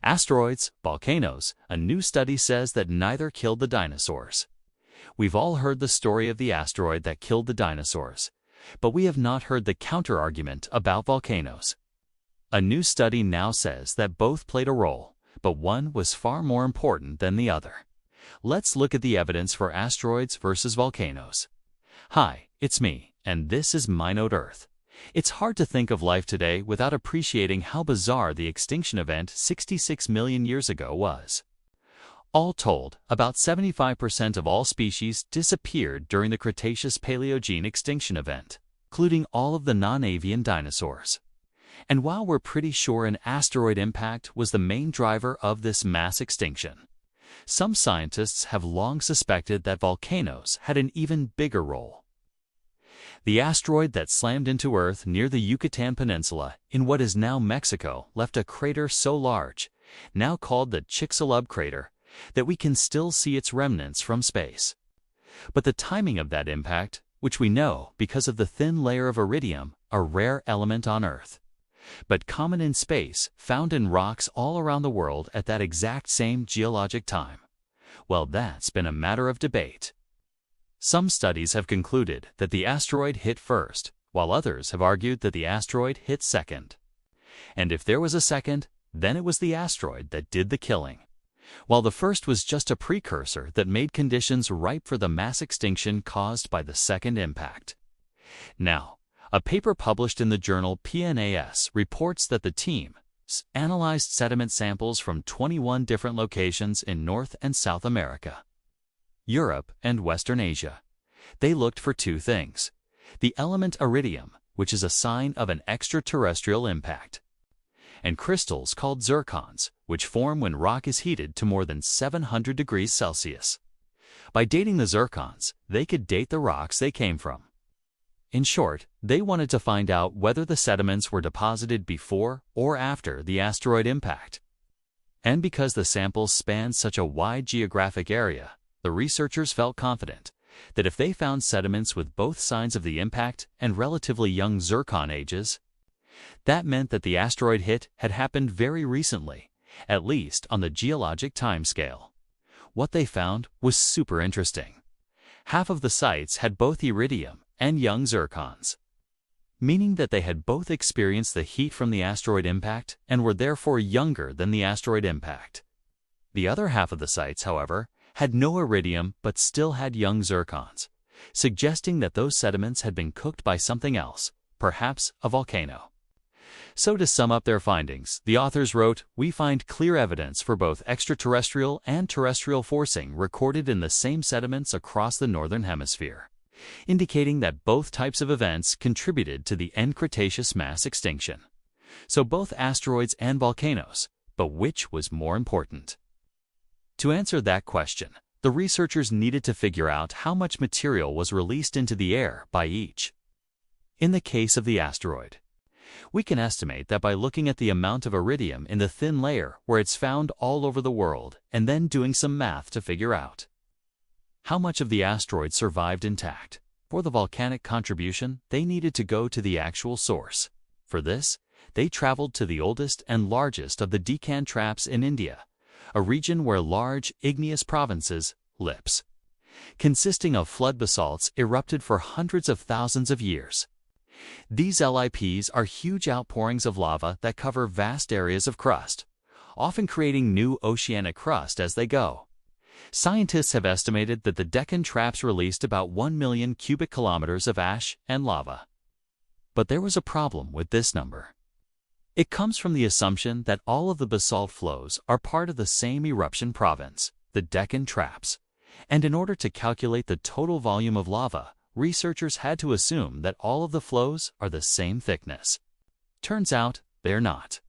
Asteroids, volcanoes, a new study says that neither killed the dinosaurs. We've all heard the story of the asteroid that killed the dinosaurs, but we have not heard the counter-argument about volcanoes. A new study now says that both played a role, but one was far more important than the other. Let's look at the evidence for asteroids versus volcanoes. Hi, it's me, and this is MyNote Earth. It's hard to think of life today without appreciating how bizarre the extinction event 66 million years ago was. All told, about 75% of all species disappeared during the Cretaceous-Paleogene extinction event, including all of the non-avian dinosaurs. And while we're pretty sure an asteroid impact was the main driver of this mass extinction, some scientists have long suspected that volcanoes had an even bigger role. The asteroid that slammed into Earth near the Yucatan Peninsula in what is now Mexico left a crater so large, now called the Chicxulub crater, that we can still see its remnants from space. But the timing of that impact, which we know because of the thin layer of iridium, a rare element on Earth, but common in space, found in rocks all around the world at that exact same geologic time, well, that's been a matter of debate. Some studies have concluded that the asteroid hit first, while others have argued that the asteroid hit second. And if there was a second, then it was the asteroid that did the killing, while the first was just a precursor that made conditions ripe for the mass extinction caused by the second impact. Now, a paper published in the journal PNAS reports that the team analyzed sediment samples from 21 different locations in North and South America, Europe, and Western Asia. They looked for two things: the element iridium, which is a sign of an extraterrestrial impact, and crystals called zircons, which form when rock is heated to more than 700 degrees Celsius. By dating the zircons, they could date the rocks they came from. In short, they wanted to find out whether the sediments were deposited before or after the asteroid impact. And because the samples spanned such a wide geographic area, the researchers felt confident that if they found sediments with both signs of the impact and relatively young zircon ages, that meant that the asteroid hit had happened very recently, at least on the geologic timescale. What they found was super interesting. Half of the sites had both iridium and young zircons, meaning that they had both experienced the heat from the asteroid impact and were therefore younger than the asteroid impact. The other half of the sites, however, had no iridium but still had young zircons, suggesting that those sediments had been cooked by something else, perhaps a volcano. So to sum up their findings, the authors wrote, "We find clear evidence for both extraterrestrial and terrestrial forcing recorded in the same sediments across the northern hemisphere, indicating that both types of events contributed to the end Cretaceous mass extinction. So both asteroids and volcanoes, but which was more important?" To answer that question, the researchers needed to figure out how much material was released into the air by each. In the case of the asteroid, we can estimate that by looking at the amount of iridium in the thin layer where it's found all over the world and then doing some math to figure out how much of the asteroid survived intact. For the volcanic contribution, they needed to go to the actual source. For this, they traveled to the oldest and largest of the Deccan traps in India, a region where large igneous provinces, lips, consisting of flood basalts, erupted for hundreds of thousands of years. These LIPs are huge outpourings of lava that cover vast areas of crust, often creating new oceanic crust as they go. Scientists have estimated that the Deccan traps released about 1 million cubic kilometers of ash and lava. But there was a problem with this number. It comes from the assumption that all of the basalt flows are part of the same eruption province, the Deccan traps, and in order to calculate the total volume of lava, researchers had to assume that all of the flows are the same thickness. Turns out, they're not.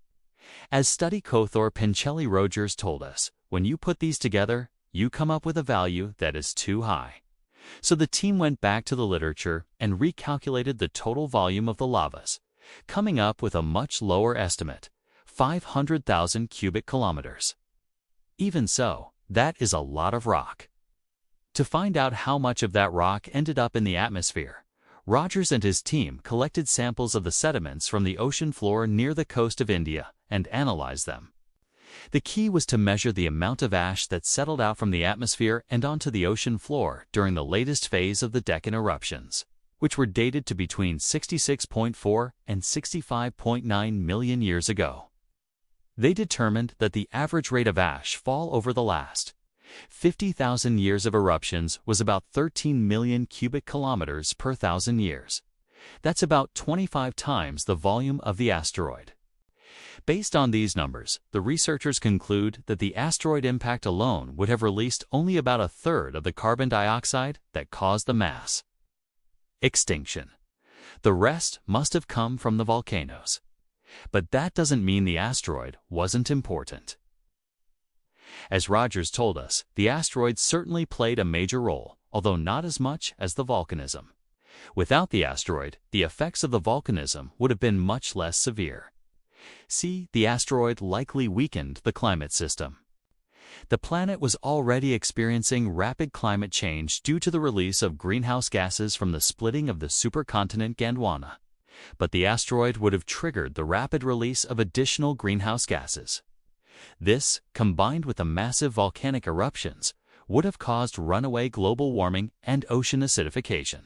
As study co-author Pincelli Rogers told us, when you put these together, you come up with a value that is too high. So the team went back to the literature and recalculated the total volume of the lavas, coming up with a much lower estimate, 500,000 cubic kilometers. Even so, that is a lot of rock. To find out how much of that rock ended up in the atmosphere, Rogers and his team collected samples of the sediments from the ocean floor near the coast of India and analyzed them. The key was to measure the amount of ash that settled out from the atmosphere and onto the ocean floor during the latest phase of the Deccan eruptions, which were dated to between 66.4 and 65.9 million years ago. They determined that the average rate of ash fall over the last 50,000 years of eruptions was about 13 million cubic kilometers per thousand years. That's about 25 times the volume of the asteroid. Based on these numbers, the researchers conclude that the asteroid impact alone would have released only about a third of the carbon dioxide that caused the mass extinction. The rest must have come from the volcanoes. But that doesn't mean the asteroid wasn't important. As Rogers told us, the asteroid certainly played a major role, although not as much as the volcanism. Without the asteroid, the effects of the volcanism would have been much less severe. See, the asteroid likely weakened the climate system. The planet was already experiencing rapid climate change due to the release of greenhouse gases from the splitting of the supercontinent Gondwana. But the asteroid would have triggered the rapid release of additional greenhouse gases. This, combined with the massive volcanic eruptions, would have caused runaway global warming and ocean acidification.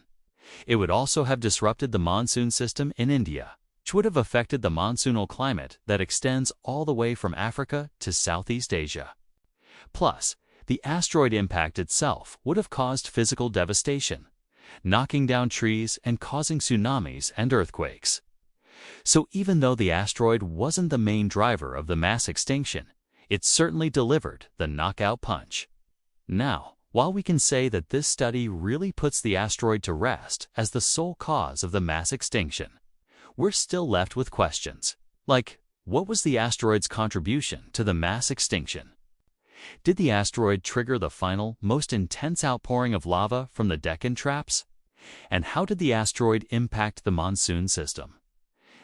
It would also have disrupted the monsoon system in India, which would have affected the monsoonal climate that extends all the way from Africa to Southeast Asia. Plus, the asteroid impact itself would have caused physical devastation, knocking down trees and causing tsunamis and earthquakes. So even though the asteroid wasn't the main driver of the mass extinction, it certainly delivered the knockout punch. Now, while we can say that this study really puts the asteroid to rest as the sole cause of the mass extinction, we're still left with questions, like, what was the asteroid's contribution to the mass extinction? Did the asteroid trigger the final, most intense outpouring of lava from the Deccan traps? And how did the asteroid impact the monsoon system?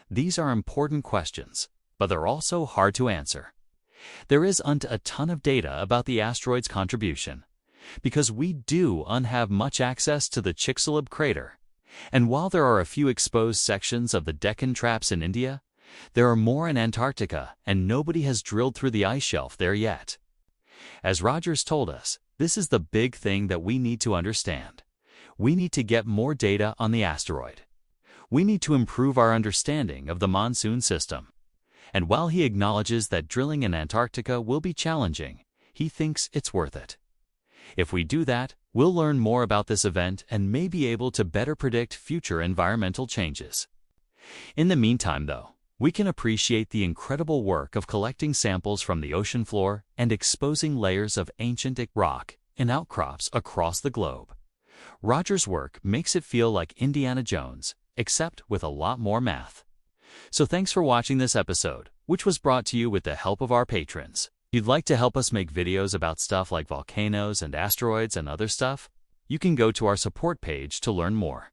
These are important questions, but they're also hard to answer. There isn't a ton of data about the asteroid's contribution, because we don't have much access to the Chicxulub crater. And while there are a few exposed sections of the Deccan traps in India, there are more in Antarctica, and nobody has drilled through the ice shelf there yet. As Rogers told us, this is the big thing that we need to understand. We need to get more data on the asteroid. We need to improve our understanding of the monsoon system. And while he acknowledges that drilling in Antarctica will be challenging, he thinks it's worth it. If we do that, we'll learn more about this event and may be able to better predict future environmental changes. In the meantime, though, we can appreciate the incredible work of collecting samples from the ocean floor and exposing layers of ancient rock in outcrops across the globe. Rogers' work makes it feel like Indiana Jones, except with a lot more math. So thanks for watching this episode, which was brought to you with the help of our patrons. If you'd like to help us make videos about stuff like volcanoes and asteroids and other stuff, you can go to our support page to learn more.